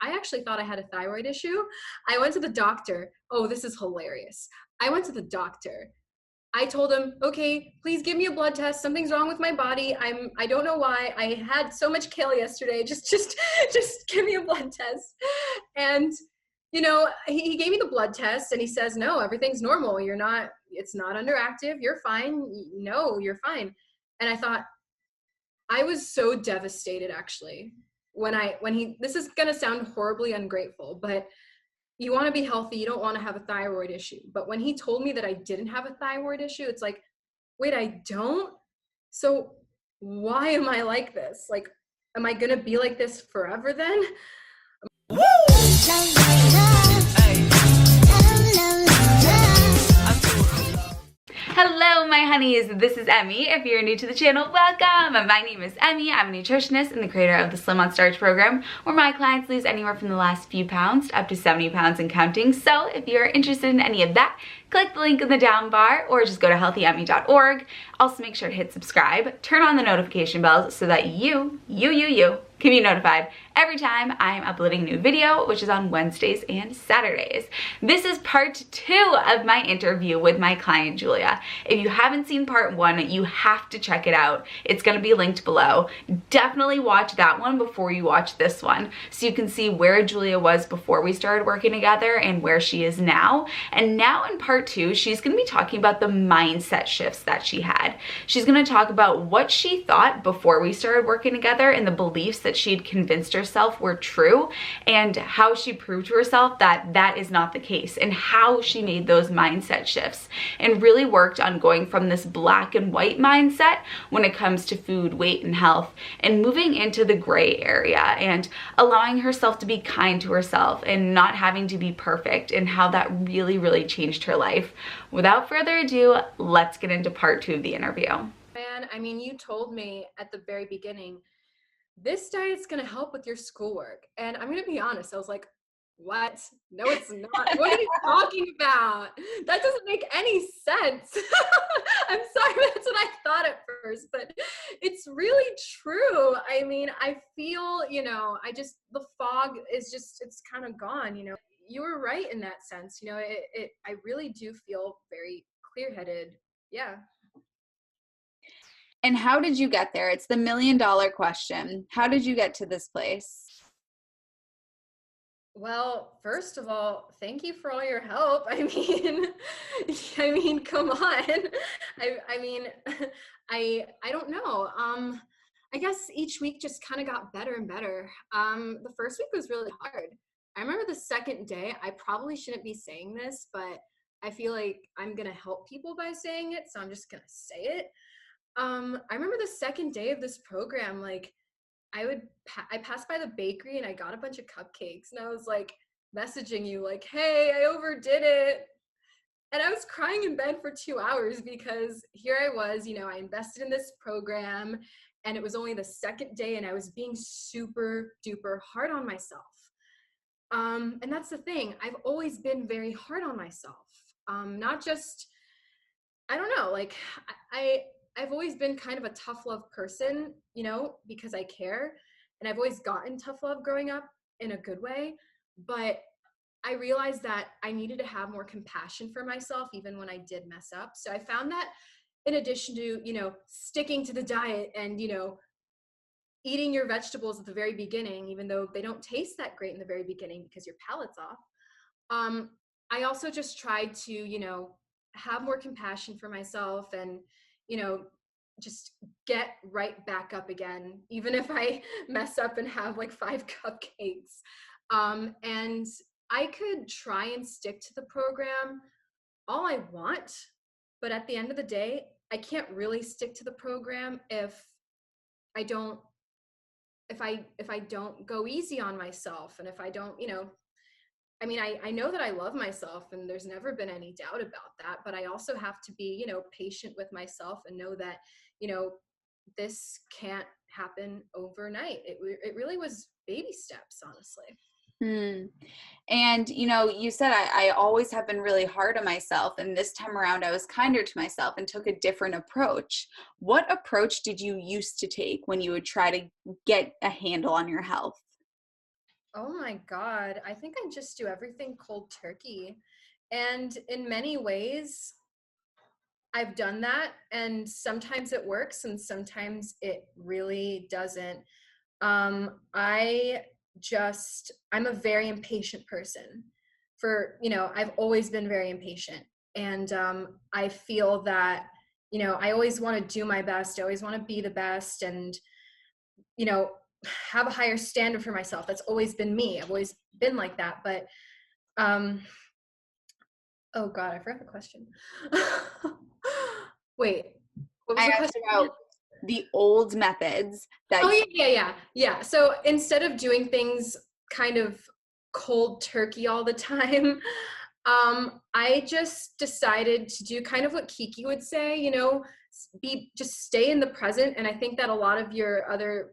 I actually thought I had a thyroid issue. I went to the doctor. Oh, this is hilarious. I went to the doctor. I told him, okay, please give me a blood test. Something's wrong with my body. I don't know why. I had so much kale yesterday. Just give me a blood test. And, he gave me the blood test and he says, no, everything's normal. It's not underactive. You're fine. No, you're fine. And I thought, I was so devastated actually this is going to sound horribly ungrateful, but you want to be healthy. You don't want to have a thyroid issue. But when he told me that I didn't have a thyroid issue, it's like, wait, I don't? So why am I like this? Like, am I going to be like this forever then? Woo! Hello, my honeys. This is Emmie. If you're new to the channel, welcome. My name is Emmie. I'm a nutritionist and the creator of the Slim on Starch program, where my clients lose anywhere from the last few pounds up to 70 pounds and counting. So if you're interested in any of that, click the link in the down bar or just go to healthyemmie.org. Also, make sure to hit subscribe, turn on the notification bells so that you can be notified every time I'm uploading a new video, which is on Wednesdays and Saturdays. This is part 2 of my interview with my client, Julia. If you haven't seen part 1, you have to check it out. It's gonna be linked below. Definitely watch that one before you watch this one, so you can see where Julia was before we started working together and where she is now. And now in part 2, she's gonna be talking about the mindset shifts that she had. She's gonna talk about what she thought before we started working together and the beliefs that she'd convinced herself were true, and how she proved to herself that that is not the case, and how she made those mindset shifts and really worked on going from this black and white mindset when it comes to food, weight, and health, and moving into the gray area and allowing herself to be kind to herself and not having to be perfect, and how that really changed her life. Without further ado, let's get into part 2 of the interview. Man, I mean, you told me at the very beginning, this diet's going to help with your schoolwork. And I'm going to be honest, I was like, what? No, it's not. What are you talking about? That doesn't make any sense. I'm sorry, that's what I thought at first, but it's really true. I mean, I feel, the fog is just, it's kind of gone, You were right in that sense. I really do feel very clear-headed. Yeah. And how did you get there? It's the $1 million question. How did you get to this place? Well, first of all, thank you for all your help. I mean, come on. I don't know. I guess each week just kind of got better and better. The first week was really hard. I remember the second day, I probably shouldn't be saying this, but I feel like I'm going to help people by saying it, so I'm just going to say it. I remember the second day of this program, like I passed by the bakery and I got a bunch of cupcakes and I was like messaging you like, hey, I overdid it. And I was crying in bed for 2 hours because here I was, I invested in this program and it was only the second day and I was being super duper hard on myself. And that's the thing. I've always been very hard on myself. Not just, I don't know, like I've always been kind of a tough love person, because I care. And I've always gotten tough love growing up in a good way. But I realized that I needed to have more compassion for myself, even when I did mess up. So I found that in addition to, sticking to the diet and, eating your vegetables at the very beginning, even though they don't taste that great in the very beginning because your palate's off. I also just tried to, have more compassion for myself and, just get right back up again, even if I mess up and have like 5 cupcakes. And I could try and stick to the program all I want, but at the end of the day, I can't really stick to the program if I don't go easy on myself, and if I don't, I know that I love myself and there's never been any doubt about that, but I also have to be, patient with myself and know that, this can't happen overnight. It really was baby steps, honestly. And, you said I always have been really hard on myself, and this time around I was kinder to myself and took a different approach. What approach did you used to take when you would try to get a handle on your health? Oh my God. I think I just do everything cold turkey. And in many ways, I've done that. And sometimes it works and sometimes it really doesn't. I'm a very impatient person. I've always been very impatient. And I feel that, I always want to do my best. I always want to be the best and, you know, have a higher standard for myself. That's always been me. I've always been like that. But, um, oh God, I forgot the question. Wait, what was I the asked question again? about the old methods that Oh yeah. So instead of doing things kind of cold turkey all the time, I just decided to do kind of what Kiki would say, just stay in the present. And I think that a lot of your other,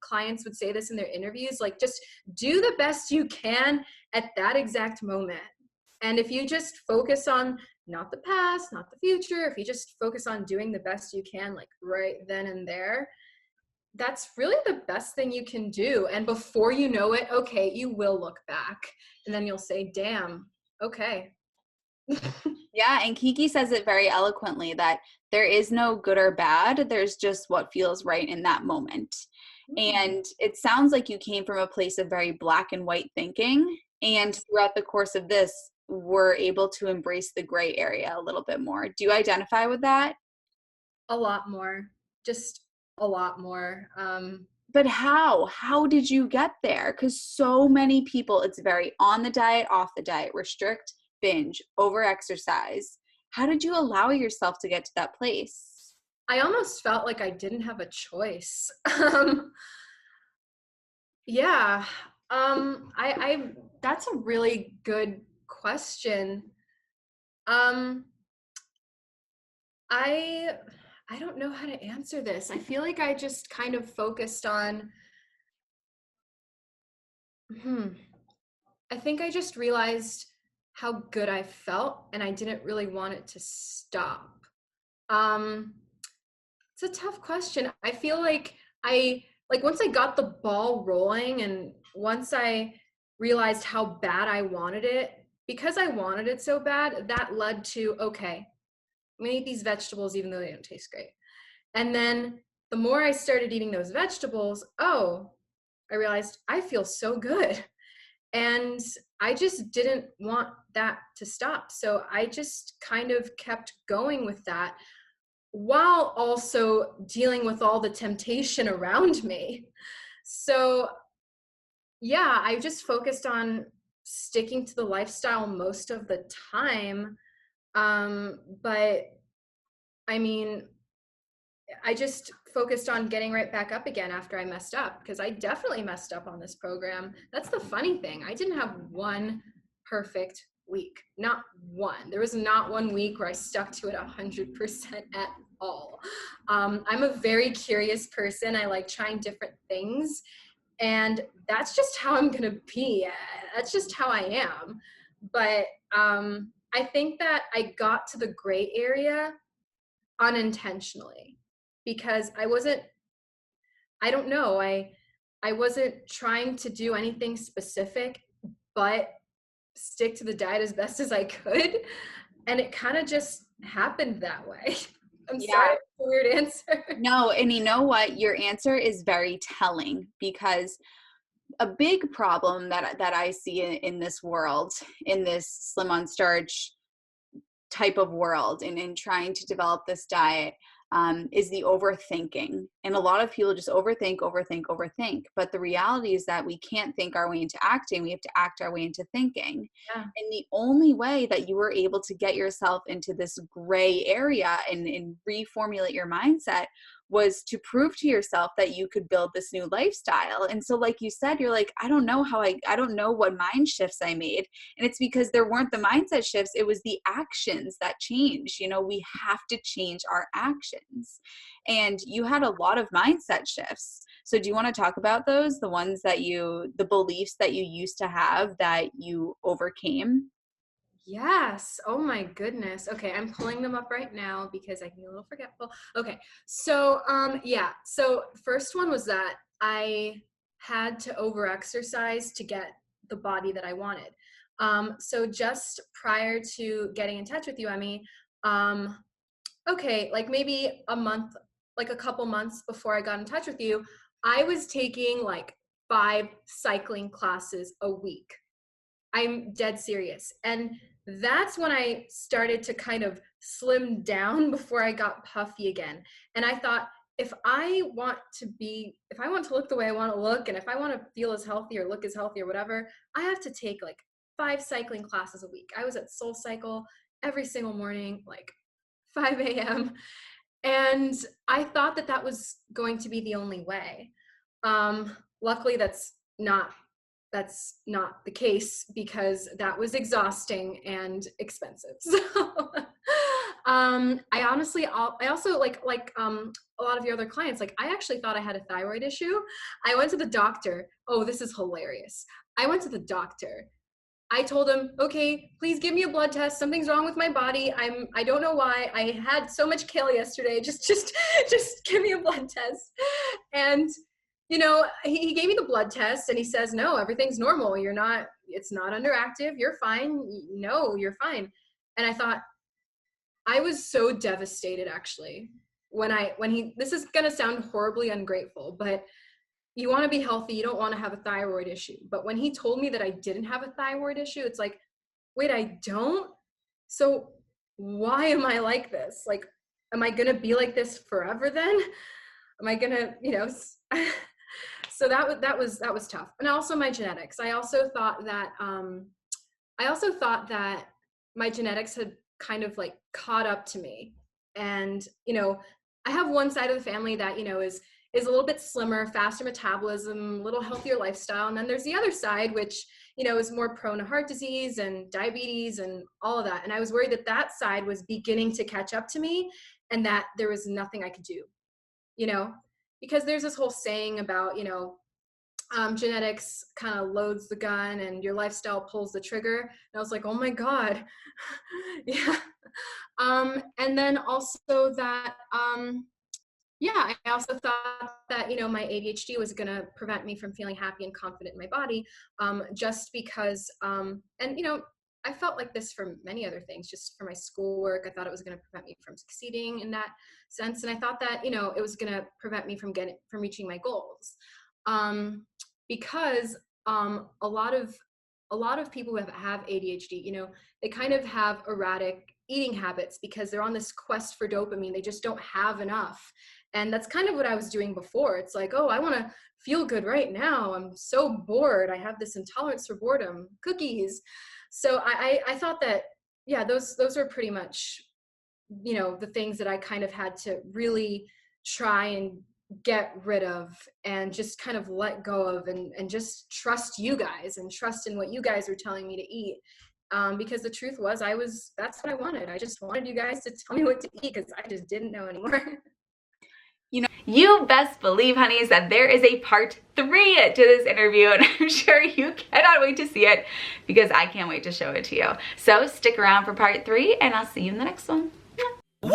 clients would say this in their interviews, like just do the best you can at that exact moment. And if you just focus on not the past, not the future, if you just focus on doing the best you can, like right then and there, that's really the best thing you can do. And before you know it, okay, you will look back and then you'll say, damn, okay. Yeah, and Kiki says it very eloquently that there is no good or bad, there's just what feels right in that moment. And it sounds like you came from a place of very black and white thinking, and throughout the course of this, were able to embrace the gray area a little bit more. Do you identify with that? A lot more, just a lot more. But how? How did you get there? Because so many people, it's very on the diet, off the diet, restrict, binge, over exercise. How did you allow yourself to get to that place? I almost felt like I didn't have a choice. Yeah. I that's a really good question. Um, I I don't know how to answer this. I feel like I just kind of focused on, hmm, I think I just realized how good I felt and I didn't really want it to stop. Um, it's a tough question. I feel like once I got the ball rolling and once I realized how bad I wanted it, because I wanted it so bad, that led to, okay, I'm gonna eat these vegetables even though they don't taste great. And then the more I started eating those vegetables, oh, I realized I feel so good. And I just didn't want that to stop. So I just kind of kept going with that while also dealing with all the temptation around me. So, yeah, I just focused on sticking to the lifestyle most of the time. But I mean, I just focused on getting right back up again after I messed up because I definitely messed up on this program. That's the funny thing. I didn't have one perfect week, not one. There was not one week where I stuck to it 100% at all. I'm a very curious person. I like trying different things, and that's just how I'm gonna be. That's just how I am. But I think that I got to the gray area unintentionally because I don't know, I wasn't trying to do anything specific but stick to the diet as best as I could, and it kind of just happened that way. I'm sorry, Yeah. it's a weird answer. No, and you know what? Your answer is very telling because a big problem that I see in this world, in this slim on starch type of world and in trying to develop this diet is the overthinking. And a lot of people just overthink. But the reality is that we can't think our way into acting. We have to act our way into thinking. Yeah. And the only way that you were able to get yourself into this gray area and reformulate your mindset was to prove to yourself that you could build this new lifestyle. And so, like you said, you're like, I don't know how I don't know what mind shifts I made. And it's because there weren't the mindset shifts, it was the actions that changed. You know, we have to change our actions. And you had a lot of mindset shifts. So do you want to talk about those, the beliefs that you used to have that you overcame? Yes. Oh my goodness. Okay, I'm pulling them up right now because I can be a little forgetful. Okay. So, yeah. So, first one was that I had to overexercise to get the body that I wanted. So just prior to getting in touch with you, Emmie, okay, like maybe a month, like a couple months before I got in touch with you, I was taking like 5 cycling classes a week. I'm dead serious. And that's when I started to kind of slim down before I got puffy again. And I thought, if I want to look the way I want to look, and if I want to feel as healthy or look as healthy or whatever, I have to take like 5 cycling classes a week. I was at Soul Cycle every single morning, like 5 a.m. And I thought that that was going to be the only way. Luckily, that's not the case, because that was exhausting and expensive. So I also like a lot of your other clients, like I actually thought I had a thyroid issue. I went to the doctor. Oh, this is hilarious. I went to the doctor. I told him, okay, please give me a blood test. Something's wrong with my body. I don't know why. I had so much kale yesterday. Just give me a blood test. And you know, he gave me the blood test and he says, no, everything's normal. It's not underactive. You're fine. No, you're fine. And I thought, I was so devastated actually this is going to sound horribly ungrateful, but you want to be healthy. You don't want to have a thyroid issue. But when he told me that I didn't have a thyroid issue, it's like, wait, I don't? So why am I like this? Like, am I going to be like this forever then? Am I going to, so that was tough. And also my genetics. I also thought that my genetics had kind of like caught up to me. And, I have one side of the family that, is a little bit slimmer, faster metabolism, a little healthier lifestyle. And then there's the other side, which, is more prone to heart disease and diabetes and all of that. And I was worried that side was beginning to catch up to me and that there was nothing I could do, because there's this whole saying about, genetics kind of loads the gun and your lifestyle pulls the trigger. And I was like, oh my God. Yeah. And then also that, I also thought that, my ADHD was going to prevent me from feeling happy and confident in my body, just because, I felt like this for many other things, just for my schoolwork. I thought it was going to prevent me from succeeding in that sense. And I thought that, it was going to prevent me from reaching my goals. Because a lot of people who have ADHD, they kind of have erratic eating habits because they're on this quest for dopamine. They just don't have enough. And that's kind of what I was doing before. It's like, oh, I want to feel good right now. I'm so bored. I have this intolerance for boredom, cookies. So I thought that, those were pretty much, the things that I kind of had to really try and get rid of and just kind of let go of and just trust you guys and trust in what you guys were telling me to eat. Because the truth was, that's what I wanted. I just wanted you guys to tell me what to eat because I just didn't know anymore. You best believe, honeys, that there is a part 3 to this interview, and I'm sure you cannot wait to see it because I can't wait to show it to you. So stick around for part 3 and I'll see you in the next one. Woo!